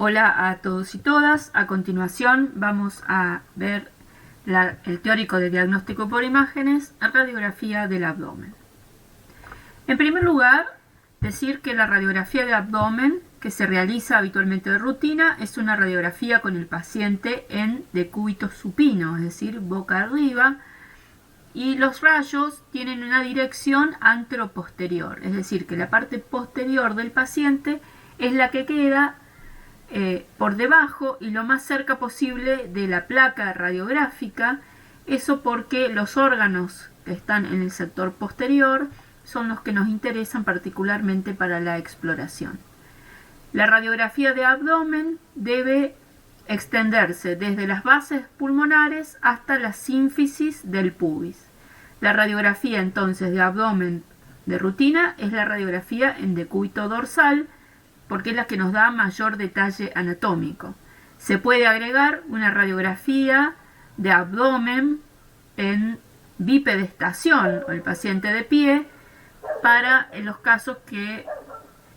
Hola a todos y todas. A continuación vamos a ver el teórico de diagnóstico por imágenes, radiografía del abdomen. En primer lugar, decir que la radiografía de abdomen que se realiza habitualmente de rutina es una radiografía con el paciente en decúbito supino, es decir, boca arriba, y los rayos tienen una dirección anteroposterior, es decir, que la parte posterior del paciente es la que queda por debajo y lo más cerca posible de la placa radiográfica. Eso porque los órganos que están en el sector posterior son los que nos interesan particularmente para la exploración. La radiografía de abdomen debe extenderse desde las bases pulmonares hasta la sínfisis del pubis. La radiografía entonces de abdomen de rutina es la radiografía en decúbito dorsal, porque es la que nos da mayor detalle anatómico. Se puede agregar una radiografía de abdomen en bipedestación, o el paciente de pie, para en los casos que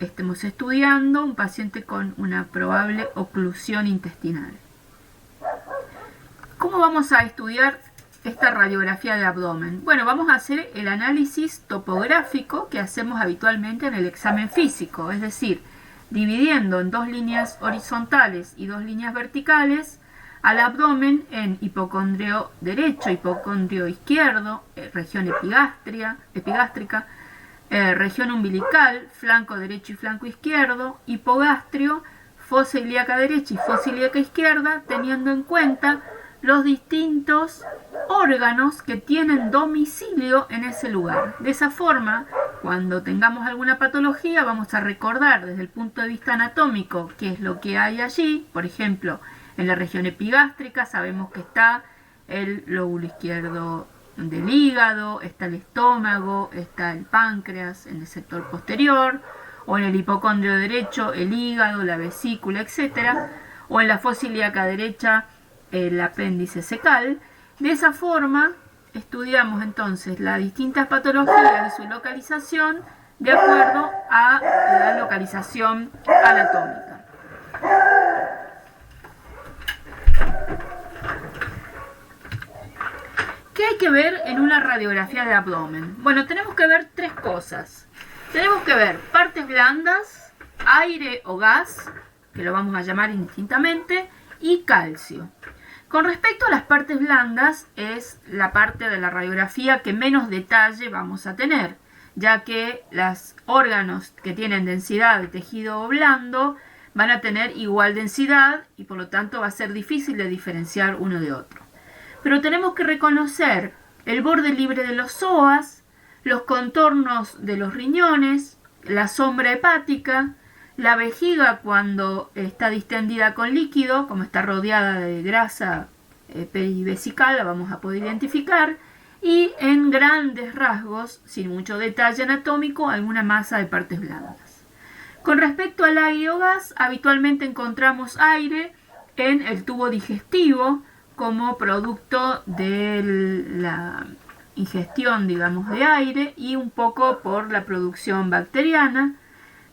estemos estudiando un paciente con una probable oclusión intestinal. ¿Cómo vamos a estudiar esta radiografía de abdomen? Bueno, vamos a hacer el análisis topográfico que hacemos habitualmente en el examen físico, es decir, dividiendo en dos líneas horizontales y dos líneas verticales al abdomen en hipocondrio derecho, hipocondrio izquierdo, región epigástrica, región umbilical, flanco derecho y flanco izquierdo, hipogastrio, fosa ilíaca derecha y fosa ilíaca izquierda, teniendo en cuenta los distintos órganos que tienen domicilio en ese lugar. De esa forma, cuando tengamos alguna patología, vamos a recordar desde el punto de vista anatómico qué es lo que hay allí. Por ejemplo, en la región epigástrica sabemos que está el lóbulo izquierdo del hígado, está el estómago, está el páncreas en el sector posterior, o en el hipocondrio derecho el hígado, la vesícula, etc. O en la fosa ilíaca derecha el apéndice cecal. De esa forma estudiamos entonces las distintas patologías y su localización de acuerdo a la localización anatómica. ¿Qué hay que ver en una radiografía de abdomen? Bueno, tenemos que ver tres cosas. Tenemos que ver partes blandas, aire o gas, que lo vamos a llamar indistintamente, y calcio. Con respecto a las partes blandas, es la parte de la radiografía que menos detalle vamos a tener, ya que los órganos que tienen densidad de tejido blando van a tener igual densidad y por lo tanto va a ser difícil de diferenciar uno de otro. Pero tenemos que reconocer el borde libre de los psoas, los contornos de los riñones, la sombra hepática, la vejiga cuando está distendida con líquido, como está rodeada de grasa perivesical, la vamos a poder identificar, y en grandes rasgos, sin mucho detalle anatómico, alguna masa de partes blandas. Con respecto al aire o gas, habitualmente encontramos aire en el tubo digestivo como producto de la ingestión, digamos, de aire y un poco por la producción bacteriana.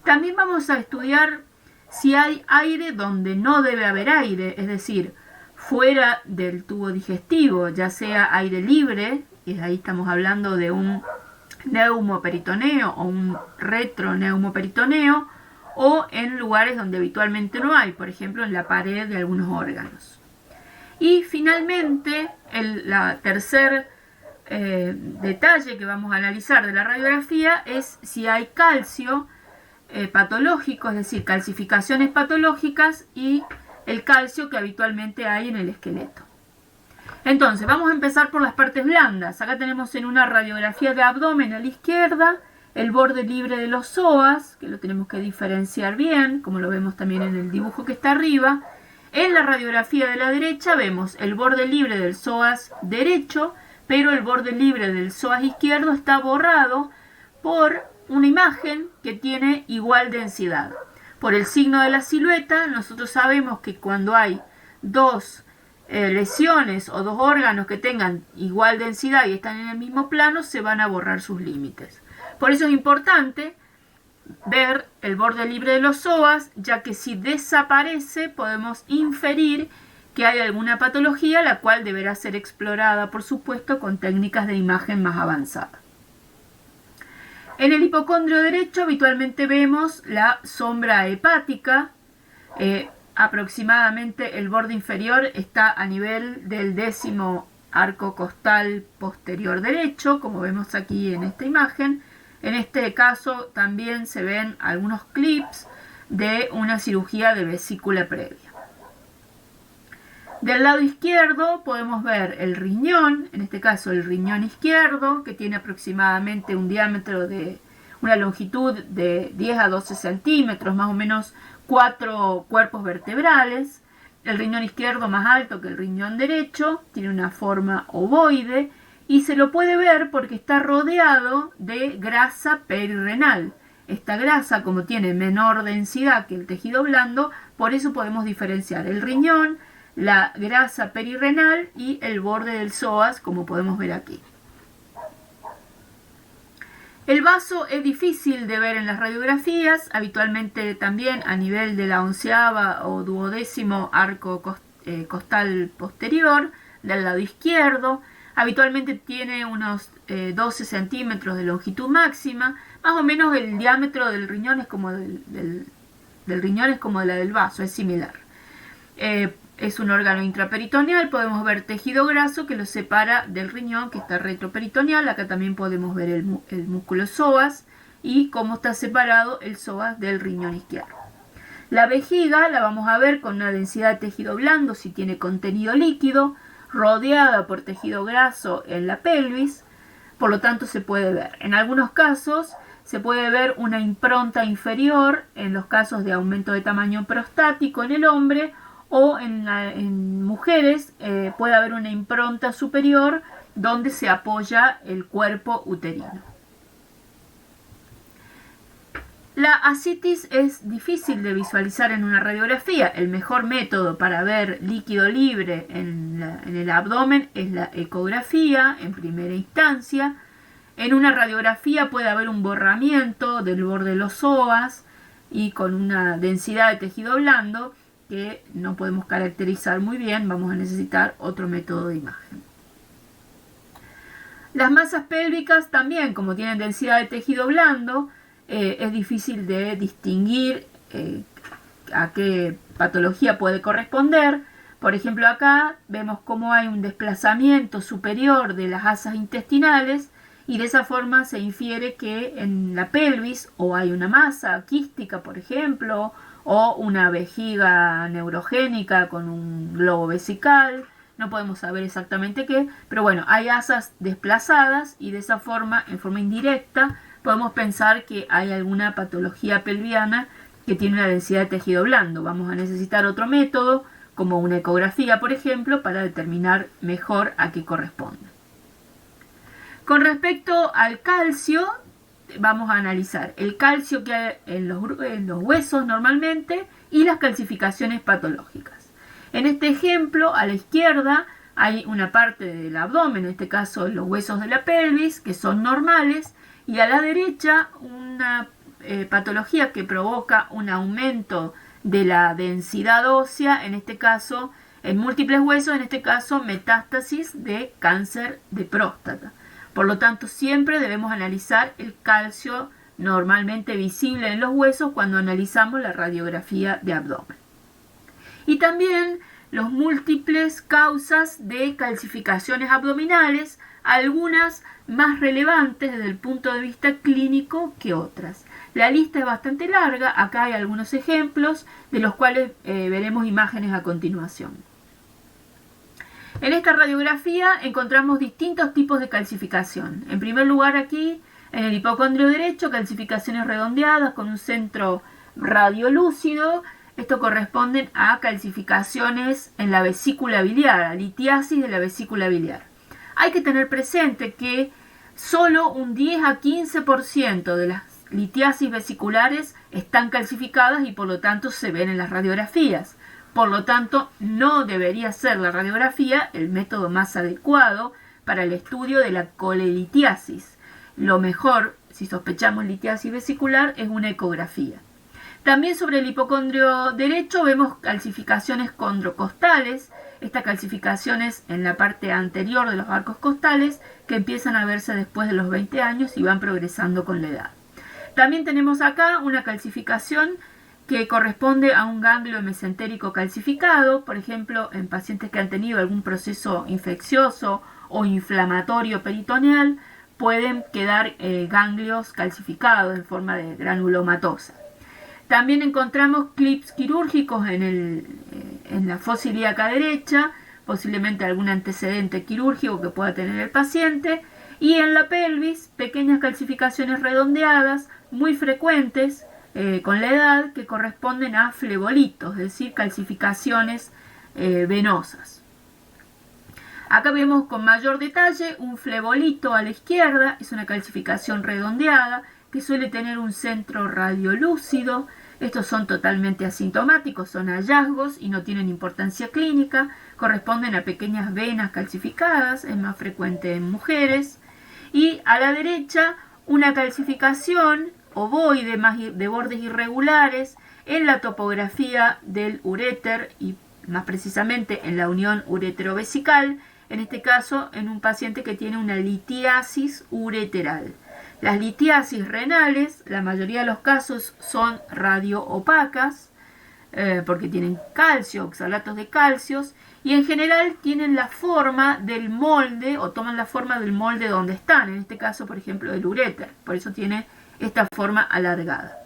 También vamos a estudiar si hay aire donde no debe haber aire, es decir, fuera del tubo digestivo, ya sea aire libre, y ahí estamos hablando de un neumoperitoneo o un retroneumoperitoneo, o en lugares donde habitualmente no hay, por ejemplo en la pared de algunos órganos. Y finalmente, la tercer detalle que vamos a analizar de la radiografía es si hay calcio patológico, es decir, calcificaciones patológicas y el calcio que habitualmente hay en el esqueleto. Entonces, vamos a empezar por las partes blandas. Acá tenemos en una radiografía de abdomen a la izquierda el borde libre de los psoas, que lo tenemos que diferenciar bien, como lo vemos también en el dibujo que está arriba. En la radiografía de la derecha vemos el borde libre del psoas derecho, pero el borde libre del psoas izquierdo está borrado por una imagen que tiene igual densidad. Por el signo de la silueta, nosotros sabemos que cuando hay dos lesiones o dos órganos que tengan igual densidad y están en el mismo plano, se van a borrar sus límites. Por eso es importante ver el borde libre de los psoas, ya que si desaparece podemos inferir que hay alguna patología, la cual deberá ser explorada, por supuesto, con técnicas de imagen más avanzadas. En el hipocondrio derecho habitualmente vemos la sombra hepática. Aproximadamente el borde inferior está a nivel del 10º arco costal posterior derecho, como vemos aquí en esta imagen. En este caso también se ven algunos clips de una cirugía de vesícula previa. Del lado izquierdo podemos ver el riñón, en este caso el riñón izquierdo, que tiene aproximadamente un diámetro de una longitud de 10 a 12 centímetros, más o menos 4 cuerpos vertebrales. El riñón izquierdo más alto que el riñón derecho, tiene una forma ovoide y se lo puede ver porque está rodeado de grasa perirrenal. Esta grasa, como tiene menor densidad que el tejido blando, por eso podemos diferenciar el riñón, la grasa perirrenal y el borde del psoas, como podemos ver aquí. El vaso es difícil de ver en las radiografías, habitualmente también a nivel de la 11º o 12º arco costal posterior, del lado izquierdo. Habitualmente tiene unos 12 centímetros de longitud máxima, más o menos el diámetro del riñón es como del riñón es como de la del vaso, es similar. Es un órgano intraperitoneal, podemos ver tejido graso que lo separa del riñón, que está retroperitoneal. Acá también podemos ver el músculo psoas y cómo está separado el psoas del riñón izquierdo. La vejiga la vamos a ver con una densidad de tejido blando si tiene contenido líquido, rodeada por tejido graso en la pelvis, por lo tanto se puede ver. En algunos casos se puede ver una impronta inferior en los casos de aumento de tamaño prostático en el hombre, o en mujeres puede haber una impronta superior donde se apoya el cuerpo uterino. La ascitis es difícil de visualizar en una radiografía. El mejor método para ver líquido libre en el abdomen es la ecografía en primera instancia. En una radiografía puede haber un borramiento del borde de los psoas y con una densidad de tejido blando que no podemos caracterizar muy bien, vamos a necesitar otro método de imagen. Las masas pélvicas también, como tienen densidad de tejido blando, es difícil de distinguir a qué patología puede corresponder. Por ejemplo, acá vemos cómo hay un desplazamiento superior de las asas intestinales y de esa forma se infiere que en la pelvis o hay una masa quística, por ejemplo, o una vejiga neurogénica con un globo vesical. No podemos saber exactamente qué, pero bueno, hay asas desplazadas y de esa forma, en forma indirecta, podemos pensar que hay alguna patología pelviana que tiene una densidad de tejido blando. Vamos a necesitar otro método, como una ecografía, por ejemplo, para determinar mejor a qué corresponde. Con respecto al calcio, vamos a analizar el calcio que hay en los huesos normalmente y las calcificaciones patológicas. En este ejemplo, a la izquierda hay una parte del abdomen, en este caso los huesos de la pelvis, que son normales, y a la derecha una patología que provoca un aumento de la densidad ósea, en este caso en múltiples huesos, en este caso metástasis de cáncer de próstata. Por lo tanto, siempre debemos analizar el calcio normalmente visible en los huesos cuando analizamos la radiografía de abdomen. Y también los múltiples causas de calcificaciones abdominales, algunas más relevantes desde el punto de vista clínico que otras. La lista es bastante larga, acá hay algunos ejemplos de los cuales veremos imágenes a continuación. En esta radiografía encontramos distintos tipos de calcificación. En primer lugar aquí, en el hipocondrio derecho, calcificaciones redondeadas con un centro radiolúcido. Esto corresponde a calcificaciones en la vesícula biliar, a litiasis de la vesícula biliar. Hay que tener presente que solo un 10 a 15% de las litiasis vesiculares están calcificadas y por lo tanto se ven en las radiografías. Por lo tanto, no debería ser la radiografía el método más adecuado para el estudio de la colelitiasis. Lo mejor, si sospechamos litiasis vesicular, es una ecografía. También sobre el hipocondrio derecho vemos calcificaciones condrocostales, estas calcificaciones en la parte anterior de los arcos costales que empiezan a verse después de los 20 años y van progresando con la edad. También tenemos acá una calcificación que corresponde a un ganglio mesentérico calcificado, por ejemplo, en pacientes que han tenido algún proceso infeccioso o inflamatorio peritoneal, pueden quedar ganglios calcificados en forma de granulomatosa. También encontramos clips quirúrgicos en la fosa ilíaca derecha, posiblemente algún antecedente quirúrgico que pueda tener el paciente, y en la pelvis pequeñas calcificaciones redondeadas muy frecuentes con la edad que corresponden a flebolitos, es decir, calcificaciones venosas. Acá vemos con mayor detalle un flebolito a la izquierda, es una calcificación redondeada que suele tener un centro radiolúcido. Estos son totalmente asintomáticos, son hallazgos y no tienen importancia clínica, corresponden a pequeñas venas calcificadas, es más frecuente en mujeres. Y a la derecha una calcificación ovoide de bordes irregulares en la topografía del uréter y más precisamente en la unión uretero-vesical, en este caso en un paciente que tiene una litiasis ureteral. Las litiasis renales, la mayoría de los casos son radioopacas, porque tienen calcio, oxalatos de calcios, y en general tienen la forma del molde, o toman la forma del molde donde están, en este caso, por ejemplo, del uréter, por eso tiene esta forma alargada.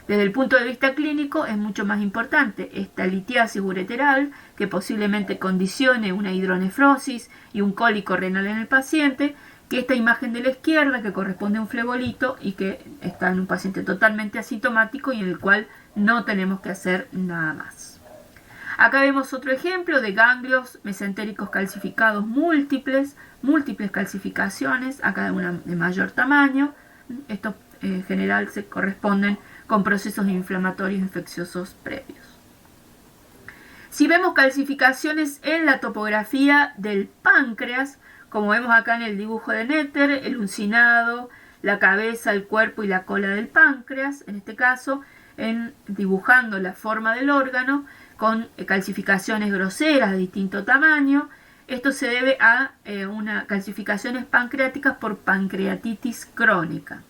Desde el punto de vista clínico es mucho más importante esta litiasis ureteral, que posiblemente condicione una hidronefrosis y un cólico renal en el paciente, que esta imagen de la izquierda, que corresponde a un flebolito y que está en un paciente totalmente asintomático y en el cual no tenemos que hacer nada más. Acá vemos otro ejemplo de ganglios mesentéricos calcificados múltiples calcificaciones, acá de mayor tamaño. Estos en general se corresponden con procesos inflamatorios infecciosos previos. Si vemos calcificaciones en la topografía del páncreas, como vemos acá en el dibujo de Netter, el uncinado, la cabeza, el cuerpo y la cola del páncreas, en este caso, dibujando la forma del órgano con calcificaciones groseras de distinto tamaño. Esto se debe a calcificaciones pancreáticas por pancreatitis crónica.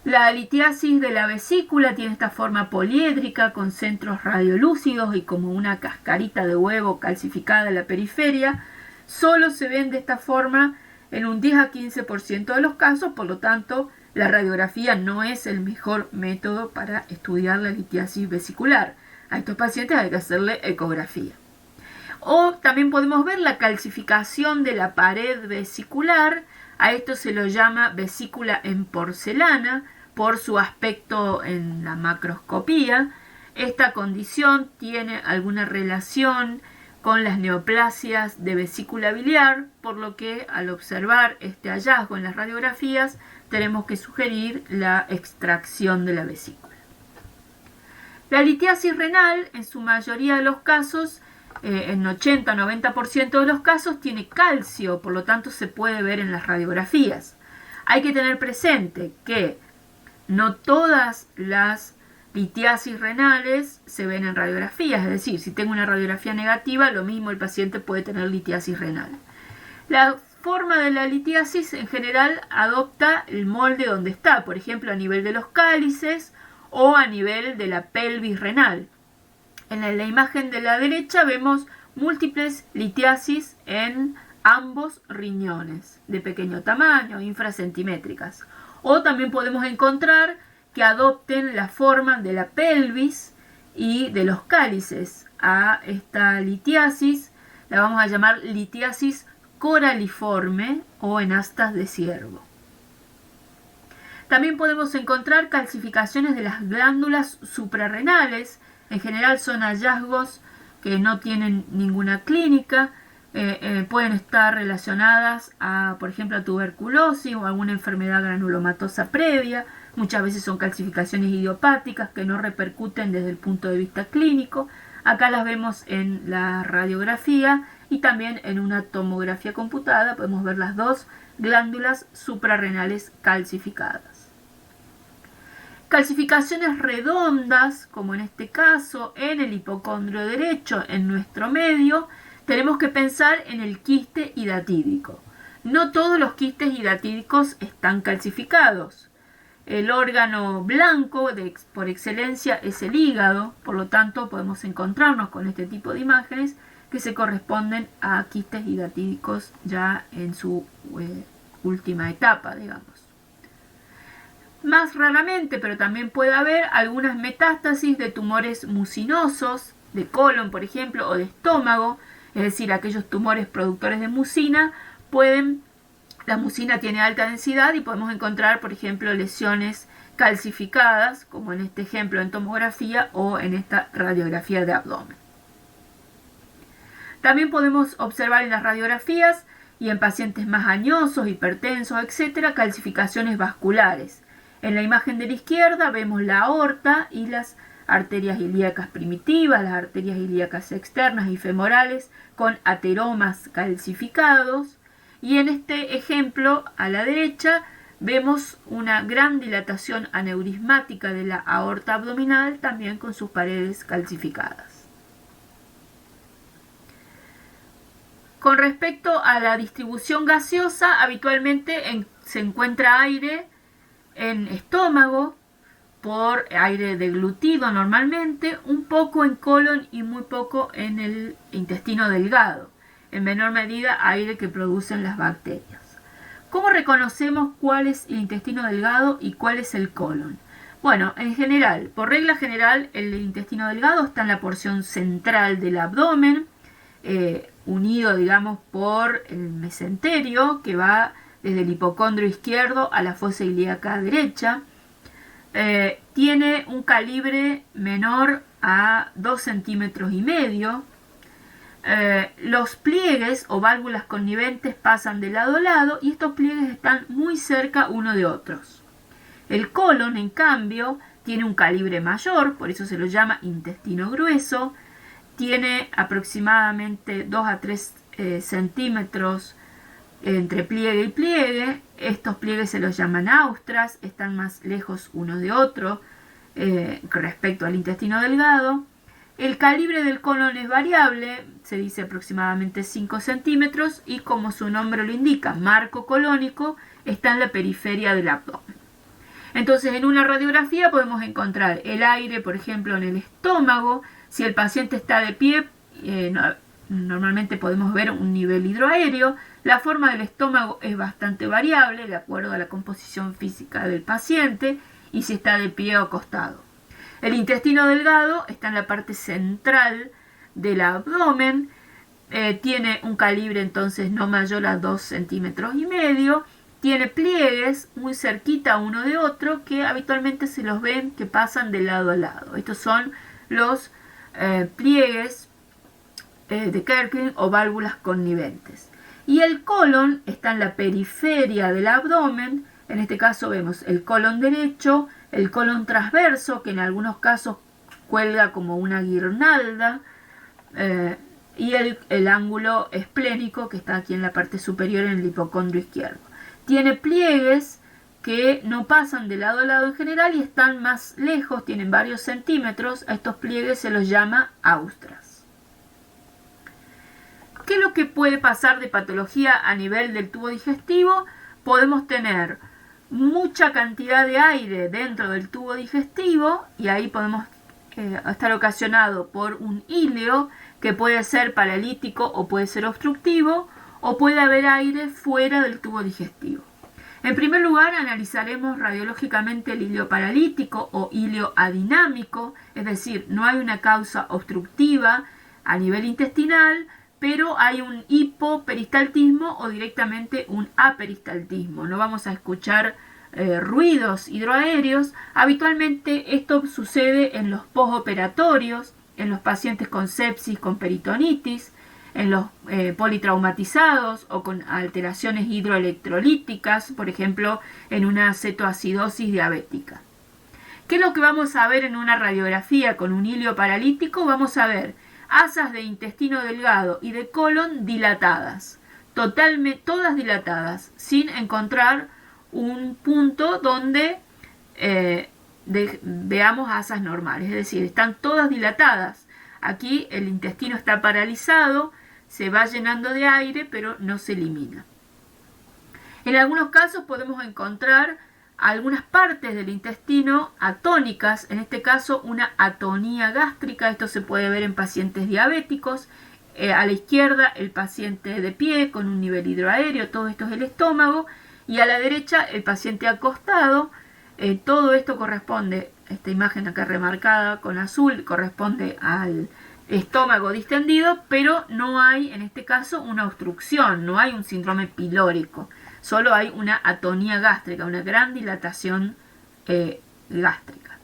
La litiasis de la vesícula tiene esta forma poliédrica con centros radiolúcidos y como una cascarita de huevo calcificada en la periferia. Solo se ven de esta forma en un 10 a 15% de los casos, por lo tanto la radiografía no es el mejor método para estudiar la litiasis vesicular. A estos pacientes hay que hacerle ecografía. O también podemos ver la calcificación de la pared vesicular. A esto se lo llama vesícula en porcelana por su aspecto en la macroscopía. Esta condición tiene alguna relación con las neoplasias de vesícula biliar, por lo que al observar este hallazgo en las radiografías tenemos que sugerir la extracción de la vesícula. La litiasis renal, en su mayoría de los casos, en 80-90% de los casos, tiene calcio, por lo tanto se puede ver en las radiografías. Hay que tener presente que no todas las litiasis renales se ven en radiografías, es decir, si tengo una radiografía negativa, lo mismo el paciente puede tener litiasis renal. La forma de la litiasis en general adopta el molde donde está, por ejemplo a nivel de los cálices o a nivel de la pelvis renal. En la imagen de la derecha vemos múltiples litiasis en ambos riñones, de pequeño tamaño, infracentimétricas. O también podemos encontrar que adopten la forma de la pelvis y de los cálices. A esta litiasis la vamos a llamar litiasis coraliforme o en astas de ciervo. También podemos encontrar calcificaciones de las glándulas suprarrenales. En general son hallazgos que no tienen ninguna clínica, pueden estar relacionadas a, por ejemplo, a tuberculosis o alguna enfermedad granulomatosa previa. Muchas veces son calcificaciones idiopáticas que no repercuten desde el punto de vista clínico. Acá las vemos en la radiografía y también en una tomografía computada. Podemos ver las dos glándulas suprarrenales calcificadas. Calcificaciones redondas, como en este caso en el hipocondrio derecho en nuestro medio, tenemos que pensar en el quiste hidatídico. No todos los quistes hidatídicos están calcificados. El órgano blanco por excelencia es el hígado, por lo tanto podemos encontrarnos con este tipo de imágenes que se corresponden a quistes hidatídicos ya en su última etapa, digamos. Más raramente, pero también puede haber algunas metástasis de tumores mucinosos, de colon por ejemplo, o de estómago, es decir, aquellos tumores productores de mucina la mucina tiene alta densidad y podemos encontrar, por ejemplo, lesiones calcificadas, como en este ejemplo en tomografía o en esta radiografía de abdomen. También podemos observar en las radiografías y en pacientes más añosos, hipertensos, etc., calcificaciones vasculares. En la imagen de la izquierda vemos la aorta y las arterias ilíacas primitivas, las arterias ilíacas externas y femorales con ateromas calcificados. Y en este ejemplo, a la derecha, vemos una gran dilatación aneurismática de la aorta abdominal, también con sus paredes calcificadas. Con respecto a la distribución gaseosa, habitualmente se encuentra aire en estómago, por aire deglutido normalmente, un poco en colon y muy poco en el intestino delgado. En menor medida aire que producen las bacterias. ¿Cómo reconocemos cuál es el intestino delgado y cuál es el colon? Bueno, en general, por regla general, el intestino delgado está en la porción central del abdomen, unido, digamos, por el mesenterio, que va desde el hipocondrio izquierdo a la fosa ilíaca derecha. Tiene un calibre menor a 2,5 centímetros. Los pliegues o válvulas conniventes pasan de lado a lado y estos pliegues están muy cerca uno de otros. El colon, en cambio, tiene un calibre mayor, por eso se lo llama intestino grueso. Tiene aproximadamente 2 a 3 centímetros entre pliegue y pliegue. Estos pliegues se los llaman austras, están más lejos uno de otro respecto al intestino delgado. El calibre del colon es variable, se dice aproximadamente 5 centímetros y como su nombre lo indica, marco colónico, está en la periferia del abdomen. Entonces en una radiografía podemos encontrar el aire, por ejemplo, en el estómago. Si el paciente está de pie, normalmente podemos ver un nivel hidroaéreo. La forma del estómago es bastante variable de acuerdo a la composición física del paciente y si está de pie o acostado. El intestino delgado está en la parte central del abdomen, tiene un calibre entonces no mayor a 2,5 centímetros, tiene pliegues muy cerquita uno de otro que habitualmente se los ven que pasan de lado a lado. Estos son los pliegues de Kerkring o válvulas conniventes. Y el colon está en la periferia del abdomen, en este caso vemos el colon derecho, el colon transverso, que en algunos casos cuelga como una guirnalda, y el ángulo esplénico, que está aquí en la parte superior en el hipocondrio izquierdo. Tiene pliegues que no pasan de lado a lado en general y están más lejos, tienen varios centímetros. A estos pliegues se los llama austras. ¿Qué es lo que puede pasar de patología a nivel del tubo digestivo? Podemos tener mucha cantidad de aire dentro del tubo digestivo y ahí podemos estar ocasionado por un híleo que puede ser paralítico o puede ser obstructivo, o puede haber aire fuera del tubo digestivo. En primer lugar, analizaremos radiológicamente el híleo paralítico o híleo adinámico, es decir, no hay una causa obstructiva a nivel intestinal, pero hay un hipoperistaltismo o directamente un aperistaltismo. No vamos a escuchar ruidos hidroaéreos. Habitualmente esto sucede en los postoperatorios, en los pacientes con sepsis, con peritonitis, en los politraumatizados o con alteraciones hidroelectrolíticas, por ejemplo, en una cetoacidosis diabética. ¿Qué es lo que vamos a ver en una radiografía con un híleo paralítico? Vamos a ver asas de intestino delgado y de colon dilatadas. totalmente, todas dilatadas, sin encontrar un punto donde veamos asas normales, es decir, están todas dilatadas. Aquí el intestino está paralizado, se va llenando de aire, pero no se elimina. En algunos casos podemos encontrar algunas partes del intestino atónicas, en este caso una atonía gástrica. Esto se puede ver en pacientes diabéticos. A la izquierda el paciente de pie con un nivel hidroaéreo, todo esto es el estómago, y a la derecha el paciente acostado. Todo esto corresponde, esta imagen acá remarcada con azul, corresponde al estómago distendido, pero no hay en este caso una obstrucción, no hay un síndrome pilórico, solo hay una atonía gástrica, una gran dilatación gástrica.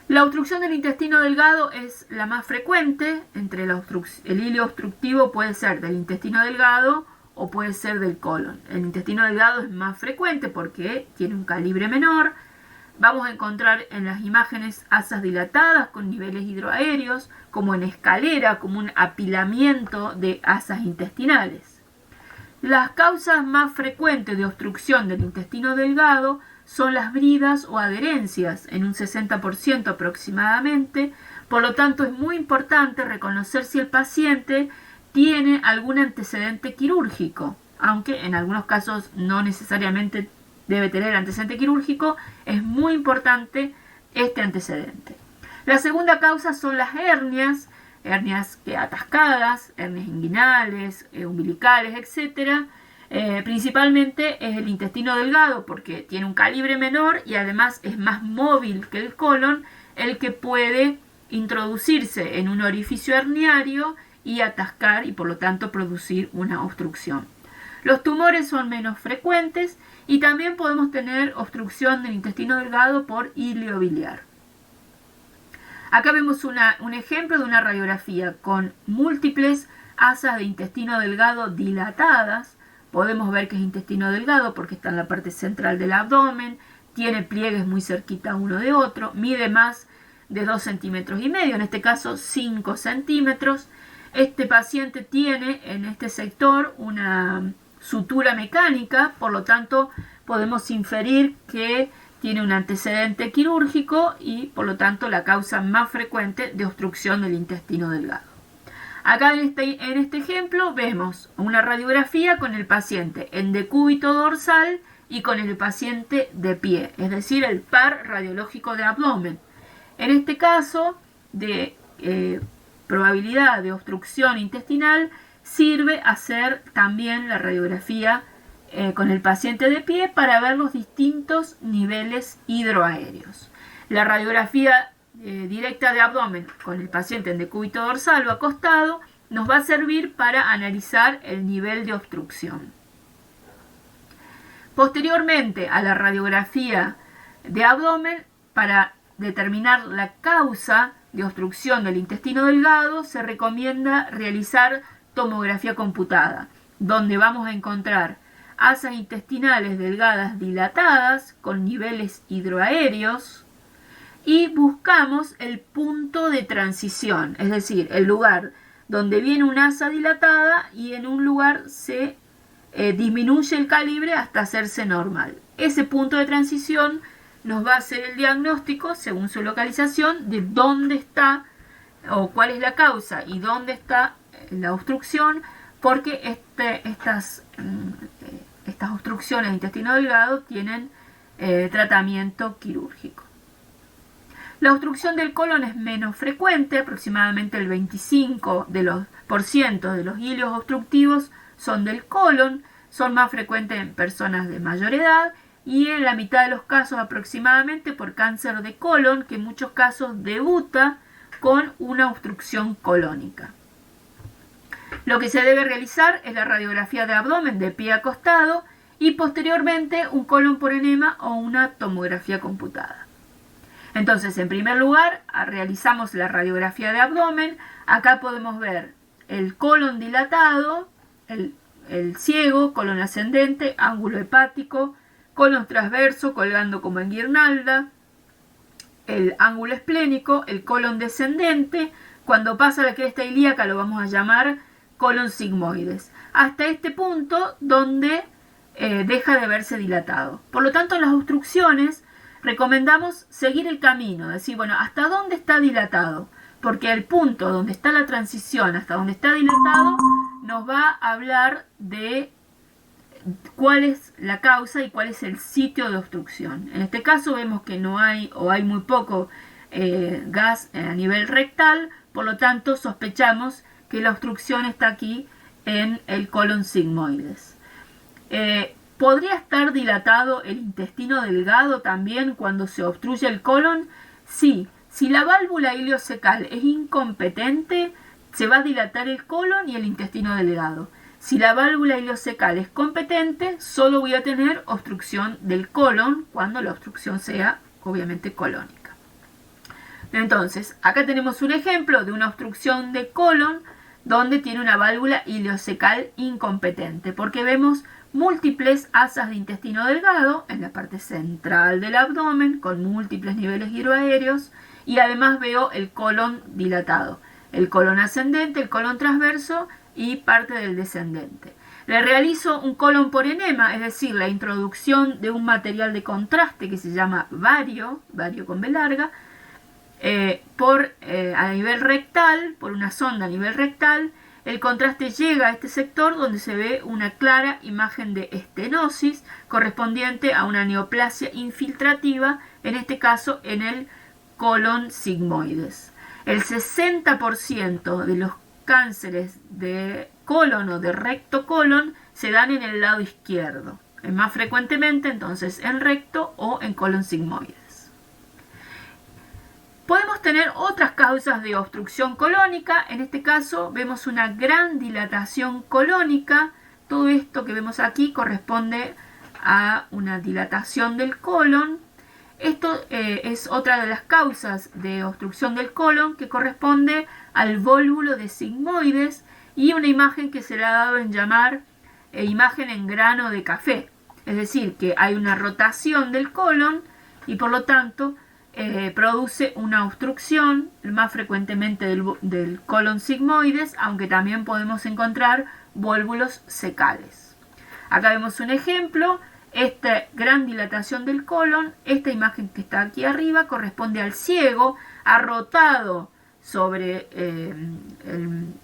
La obstrucción del intestino delgado es la más frecuente. El hilo obstructivo puede ser del intestino delgado o puede ser del colon. El intestino delgado es más frecuente porque tiene un calibre menor. Vamos a encontrar en las imágenes asas dilatadas con niveles hidroaéreos, como en escalera, como un apilamiento de asas intestinales. Las causas más frecuentes de obstrucción del intestino delgado son las bridas o adherencias, en un 60% aproximadamente. Por lo tanto, es muy importante reconocer si el paciente tiene algún antecedente quirúrgico, aunque en algunos casos no necesariamente debe tener antecedente quirúrgico. Es muy importante este antecedente. La segunda causa son las hernias atascadas, hernias inguinales, umbilicales, etc. Principalmente es el intestino delgado porque tiene un calibre menor y además es más móvil que el colon, el que puede introducirse en un orificio herniario y atascar y por lo tanto producir una obstrucción. Los tumores son menos frecuentes y también podemos tener obstrucción del intestino delgado por ilio biliar. Acá vemos un ejemplo de una radiografía con múltiples asas de intestino delgado dilatadas. Podemos ver que es intestino delgado porque está en la parte central del abdomen, tiene pliegues muy cerquita uno de otro, mide más de 2,5 centímetros, en este caso 5 centímetros. Este paciente tiene en este sector una sutura mecánica, por lo tanto podemos inferir que tiene un antecedente quirúrgico y por lo tanto la causa más frecuente de obstrucción del intestino delgado. Acá en este ejemplo vemos una radiografía con el paciente en decúbito dorsal y con el paciente de pie, es decir, el par radiológico de abdomen. En este caso de probabilidad de obstrucción intestinal sirve hacer también la radiografía con el paciente de pie para ver los distintos niveles hidroaéreos. La radiografía directa de abdomen con el paciente en decúbito dorsal o acostado nos va a servir para analizar el nivel de obstrucción. Posteriormente a la radiografía de abdomen, para determinar la causa de obstrucción del intestino delgado, se recomienda realizar tomografía computada, donde vamos a encontrar asas intestinales delgadas dilatadas con niveles hidroaéreos y buscamos el punto de transición, es decir, el lugar donde viene una asa dilatada y en un lugar se disminuye el calibre hasta hacerse normal. Ese punto de transición nos va a hacer el diagnóstico, según su localización, de dónde está o cuál es la causa y dónde está la obstrucción, porque estas obstrucciones de intestino delgado tienen tratamiento quirúrgico. La obstrucción del colon es menos frecuente, aproximadamente el 25% de los hilios obstructivos son del colon, son más frecuentes en personas de mayor edad y en la mitad de los casos aproximadamente por cáncer de colon, que en muchos casos debuta con una obstrucción colónica. Lo que se debe realizar es la radiografía de abdomen de pie acostado y posteriormente un colon por enema o una tomografía computada. Entonces, en primer lugar, realizamos la radiografía de abdomen. Acá podemos ver el colon dilatado, el ciego, colon ascendente, ángulo hepático, colon transverso colgando como en guirnalda, el ángulo esplénico, el colon descendente. Cuando pasa la cresta ilíaca lo vamos a llamar colon sigmoides. hasta este punto donde deja de verse dilatado. Por lo tanto, en las obstrucciones recomendamos seguir el camino, decir, bueno, ¿hasta dónde está dilatado? Porque el punto donde está la transición, hasta donde está dilatado, nos va a hablar de cuál es la causa y cuál es el sitio de obstrucción. En este caso vemos que no hay o hay muy poco gas a nivel rectal, por lo tanto sospechamos que la obstrucción está aquí en el colon sigmoides. ¿Podría estar dilatado el intestino delgado también cuando se obstruye el colon? Sí, si la válvula ileocecal es incompetente, se va a dilatar el colon y el intestino delgado. Si la válvula ileocecal es competente, solo voy a tener obstrucción del colon cuando la obstrucción sea obviamente colónica. Entonces, acá tenemos un ejemplo de una obstrucción de colon donde tiene una válvula ileocecal incompetente, porque vemos múltiples asas de intestino delgado en la parte central del abdomen con múltiples niveles giroaéreos y además veo el colon dilatado, el colon ascendente, el colon transverso y parte del descendente. Le realizo un colon por enema, es decir, la introducción de un material de contraste que se llama vario con B larga, a nivel rectal, por una sonda a nivel rectal. El contraste llega a este sector donde se ve una clara imagen de estenosis correspondiente a una neoplasia infiltrativa, en este caso en el colon sigmoides. El 60% de los cánceres de colon o de recto colon se dan en el lado izquierdo, más frecuentemente entonces en recto o en colon sigmoides. Podemos tener otras causas de obstrucción colónica. En este caso vemos una gran dilatación colónica. Todo esto que vemos aquí corresponde a una dilatación del colon. Esto es otra de las causas de obstrucción del colon, que corresponde al vólvulo de sigmoides y una imagen que se le ha dado en llamar imagen en grano de café. Es decir, que hay una rotación del colon y por lo tanto produce una obstrucción, más frecuentemente del colon sigmoides, aunque también podemos encontrar vólvulos secales. Acá vemos un ejemplo. Esta gran dilatación del colon, esta imagen que está aquí arriba, corresponde al ciego arrotado sobre el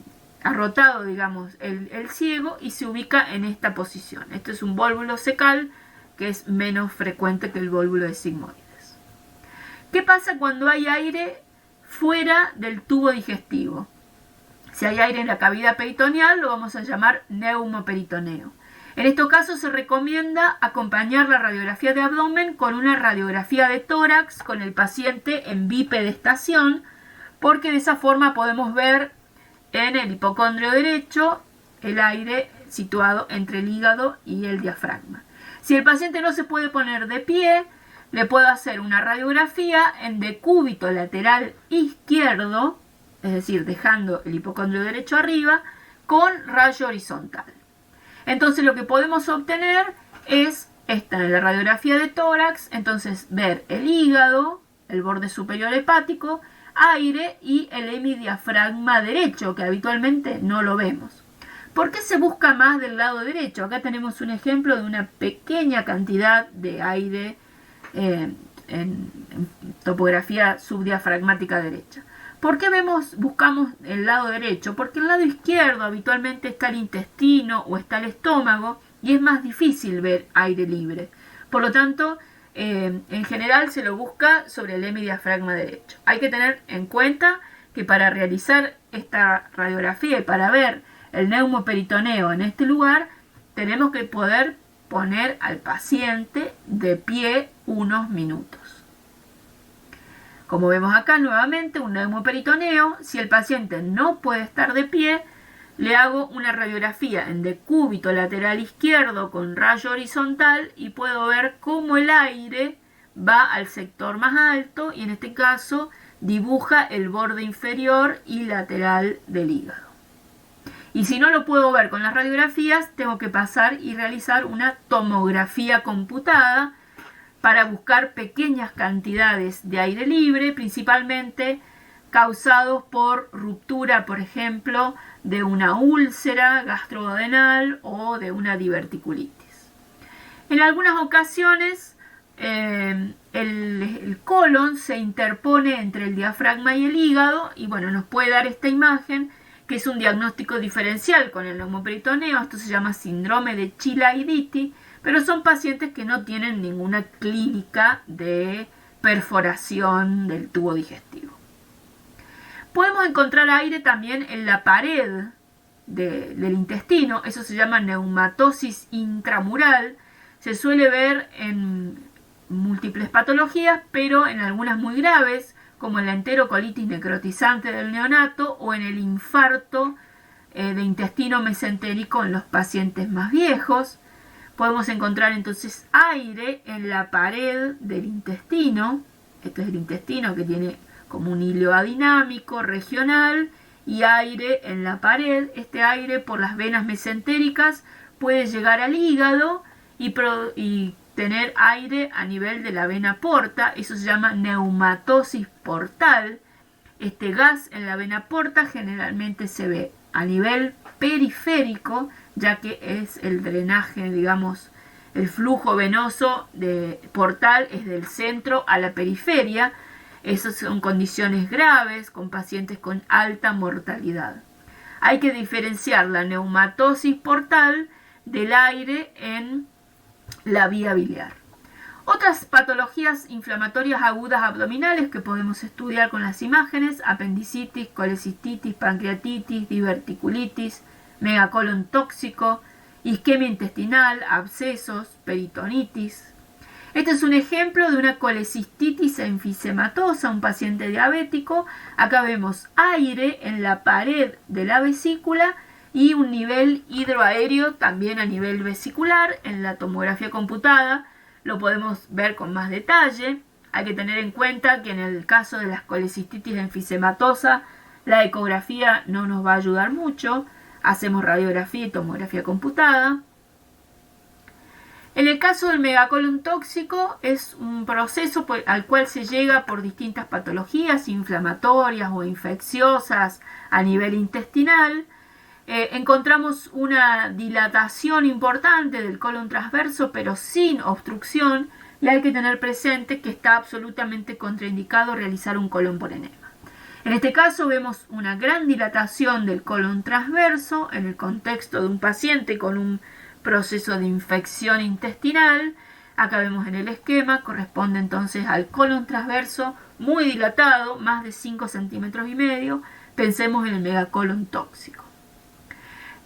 ciego y se ubica en esta posición. Este es un vólvulo secal que es menos frecuente que el vólvulo de sigmoides. ¿Qué pasa cuando hay aire fuera del tubo digestivo? Si hay aire en la cavidad peritoneal, lo vamos a llamar neumoperitoneo. En estos casos se recomienda acompañar la radiografía de abdomen con una radiografía de tórax con el paciente en bipedestación, porque de esa forma podemos ver en el hipocondrio derecho el aire situado entre el hígado y el diafragma. Si el paciente no se puede poner de pie, le puedo hacer una radiografía en decúbito lateral izquierdo, es decir, dejando el hipocondrio derecho arriba, con rayo horizontal. Entonces lo que podemos obtener es esta en la radiografía de tórax, entonces ver el hígado, el borde superior hepático, aire y el hemidiafragma derecho, que habitualmente no lo vemos. ¿Por qué se busca más del lado derecho? Acá tenemos un ejemplo de una pequeña cantidad de aire en topografía subdiafragmática derecha. ¿Por qué buscamos el lado derecho? Porque el lado izquierdo habitualmente está el intestino o está el estómago y es más difícil ver aire libre. Por lo tanto, en general se lo busca sobre el hemidiafragma derecho. Hay que tener en cuenta que para realizar esta radiografía y para ver el neumoperitoneo en este lugar, tenemos que poder poner al paciente de pie unos minutos. Como vemos acá nuevamente un neumoperitoneo, si el paciente no puede estar de pie, le hago una radiografía en decúbito lateral izquierdo con rayo horizontal y puedo ver cómo el aire va al sector más alto y en este caso dibuja el borde inferior y lateral del hígado. Y si no lo puedo ver con las radiografías, tengo que pasar y realizar una tomografía computada para buscar pequeñas cantidades de aire libre, principalmente causados por ruptura, por ejemplo, de una úlcera gastroduodenal o de una diverticulitis. En algunas ocasiones el colon se interpone entre el diafragma y el hígado y bueno, nos puede dar esta imagen que es un diagnóstico diferencial con el neumoperitoneo. Esto se llama síndrome de Chilaiditi, pero son pacientes que no tienen ninguna clínica de perforación del tubo digestivo. Podemos encontrar aire también en la pared del intestino, eso se llama neumatosis intramural, se suele ver en múltiples patologías, pero en algunas muy graves, como en la enterocolitis necrotizante del neonato o en el infarto de intestino mesentérico en los pacientes más viejos. Podemos encontrar entonces aire en la pared del intestino. Este es el intestino que tiene como un hilo adinámico regional y aire en la pared. Este aire por las venas mesentéricas puede llegar al hígado y tener aire a nivel de la vena porta. Eso se llama neumatosis portal. Este gas en la vena porta generalmente se ve a nivel periférico, ya que es el drenaje, digamos, el flujo venoso portal es del centro a la periferia. Esas son condiciones graves con pacientes con alta mortalidad. Hay que diferenciar la neumatosis portal del aire en la vía biliar. Otras patologías inflamatorias agudas abdominales que podemos estudiar con las imágenes: apendicitis, colecistitis, pancreatitis, diverticulitis, megacolon tóxico, isquemia intestinal, abscesos, peritonitis. Este es un ejemplo de una colecistitis enfisematosa, un paciente diabético. Acá vemos aire en la pared de la vesícula y un nivel hidroaéreo también a nivel vesicular. En la tomografía computada lo podemos ver con más detalle. Hay que tener en cuenta que en el caso de la colecistitis enfisematosa la ecografía no nos va a ayudar mucho. Hacemos radiografía y tomografía computada. En el caso del megacolon tóxico es un proceso al cual se llega por distintas patologías inflamatorias o infecciosas a nivel intestinal. Encontramos una dilatación importante del colon transverso, pero sin obstrucción, y hay que tener presente que está absolutamente contraindicado realizar un colon por enema. En este caso vemos una gran dilatación del colon transverso en el contexto de un paciente con un proceso de infección intestinal. Acá vemos en el esquema, corresponde entonces al colon transverso muy dilatado, más de 5 centímetros y medio. Pensemos en el megacolon tóxico.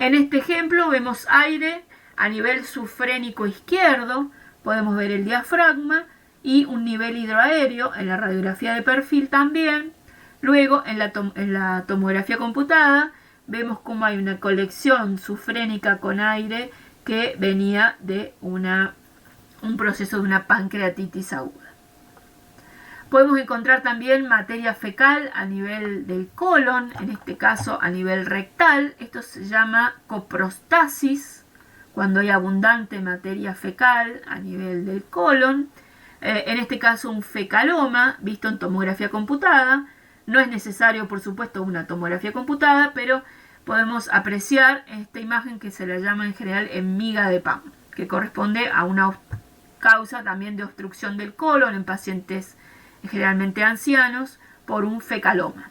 En este ejemplo vemos aire a nivel subfrénico izquierdo, podemos ver el diafragma y un nivel hidroaéreo en la radiografía de perfil también. Luego en la tomografía computada vemos cómo hay una colección subfrénica con aire que venía de un proceso de una pancreatitis aguda. Podemos encontrar también materia fecal a nivel del colon, en este caso a nivel rectal. Esto se llama coprostasis, cuando hay abundante materia fecal a nivel del colon. En este caso un fecaloma visto en tomografía computada. No es necesario, por supuesto, una tomografía computada, pero podemos apreciar esta imagen que se la llama en general en miga de pan, que corresponde a una causa también de obstrucción del colon en pacientes generalmente ancianos por un fecaloma.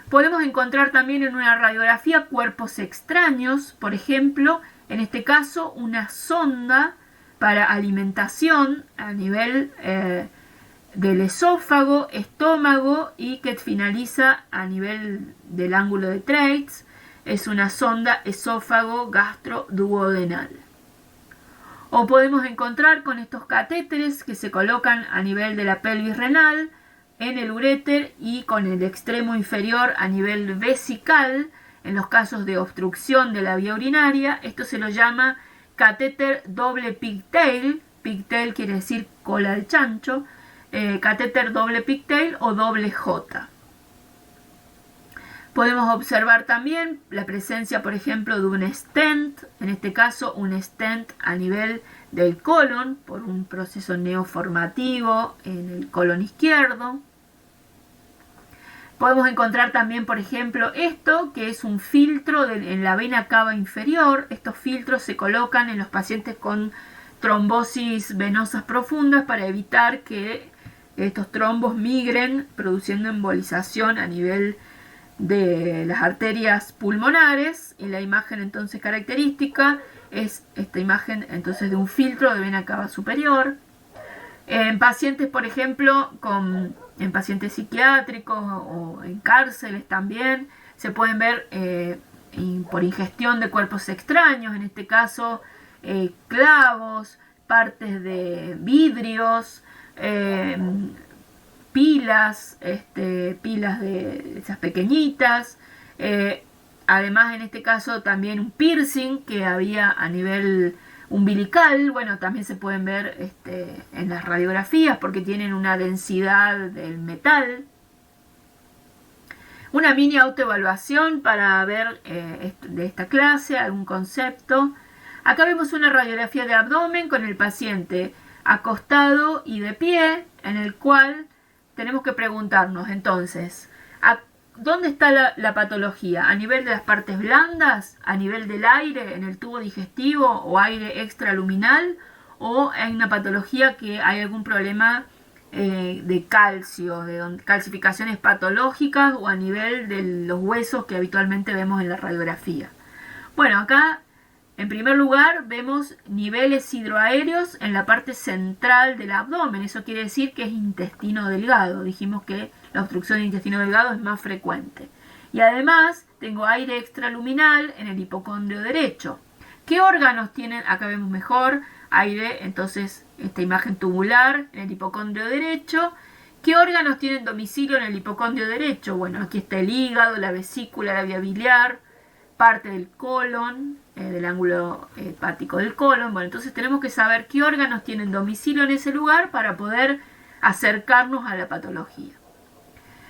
Podemos encontrar también en una radiografía cuerpos extraños, por ejemplo, en este caso una sonda para alimentación a nivel del esófago, estómago y que finaliza a nivel del ángulo de Treitz. Es una sonda esófago gastroduodenal. O podemos encontrar con estos catéteres que se colocan a nivel de la pelvis renal, en el uréter y con el extremo inferior a nivel vesical, en los casos de obstrucción de la vía urinaria. Esto se lo llama catéter doble pigtail. Pigtail quiere decir cola de chancho. Catéter doble pigtail o doble J. Podemos observar también la presencia, por ejemplo, de un stent, en este caso un stent a nivel del colon por un proceso neoformativo en el colon izquierdo. Podemos encontrar también, por ejemplo, esto que es un filtro en la vena cava inferior. Estos filtros se colocan en los pacientes con trombosis venosas profundas para evitar que estos trombos migren produciendo embolización a nivel de las arterias pulmonares. Y la imagen entonces característica es esta imagen entonces de un filtro de vena cava superior. En pacientes, por ejemplo, en pacientes psiquiátricos o en cárceles también, se pueden ver por ingestión de cuerpos extraños, en este caso clavos, partes de vidrios, pilas de esas pequeñitas, además en este caso también un piercing que había a nivel umbilical. Bueno, también se pueden ver en las radiografías porque tienen una densidad del metal. Una mini autoevaluación para ver de esta clase algún concepto. Acá vemos una radiografía de abdomen con el paciente acostado y de pie, en el cual tenemos que preguntarnos entonces, ¿dónde está la patología? ¿A nivel de las partes blandas? ¿A nivel del aire en el tubo digestivo o aire extraluminal? ¿O hay una patología que hay algún problema de calcio, de calcificaciones patológicas o a nivel de los huesos que habitualmente vemos en la radiografía? Bueno, acá en primer lugar vemos niveles hidroaéreos en la parte central del abdomen. Eso quiere decir que es intestino delgado. Dijimos que la obstrucción del intestino delgado es más frecuente. Y además tengo aire extraluminal en el hipocondrio derecho. ¿Qué órganos tienen? Acá vemos mejor aire, entonces esta imagen tubular en el hipocondrio derecho. ¿Qué órganos tienen domicilio en el hipocondrio derecho? Bueno, aquí está el hígado, la vesícula, la vía biliar, parte del colon, del ángulo hepático del colon. Bueno, entonces tenemos que saber qué órganos tienen domicilio en ese lugar para poder acercarnos a la patología.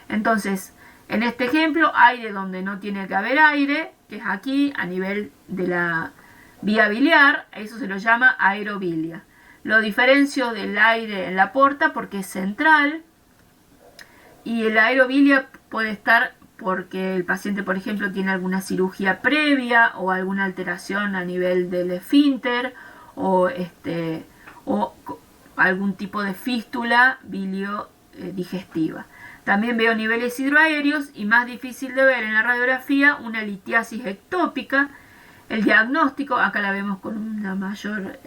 Entonces, en este ejemplo, aire donde no tiene que haber aire, que es aquí a nivel de la vía biliar, eso se lo llama aerobilia. Lo diferencio del aire en la porta porque es central, y el aerobilia puede estar porque el paciente, por ejemplo, tiene alguna cirugía previa o alguna alteración a nivel del esfínter o algún tipo de fístula biliodigestiva. También veo niveles hidroaéreos y más difícil de ver en la radiografía una litiasis ectópica. El diagnóstico, acá la vemos con un mayor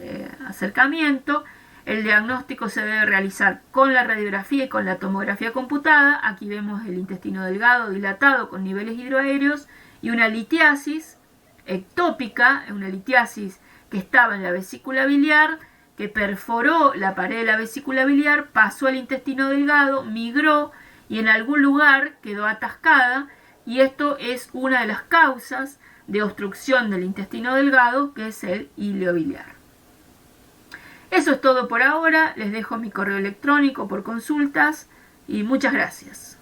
acercamiento. El diagnóstico se debe realizar con la radiografía y con la tomografía computada. Aquí vemos el intestino delgado dilatado con niveles hidroaéreos y una litiasis ectópica, una litiasis que estaba en la vesícula biliar, que perforó la pared de la vesícula biliar, pasó al intestino delgado, migró y en algún lugar quedó atascada, y esto es una de las causas de obstrucción del intestino delgado, que es el ileobiliar. Eso es todo por ahora. Les dejo mi correo electrónico por consultas y muchas gracias.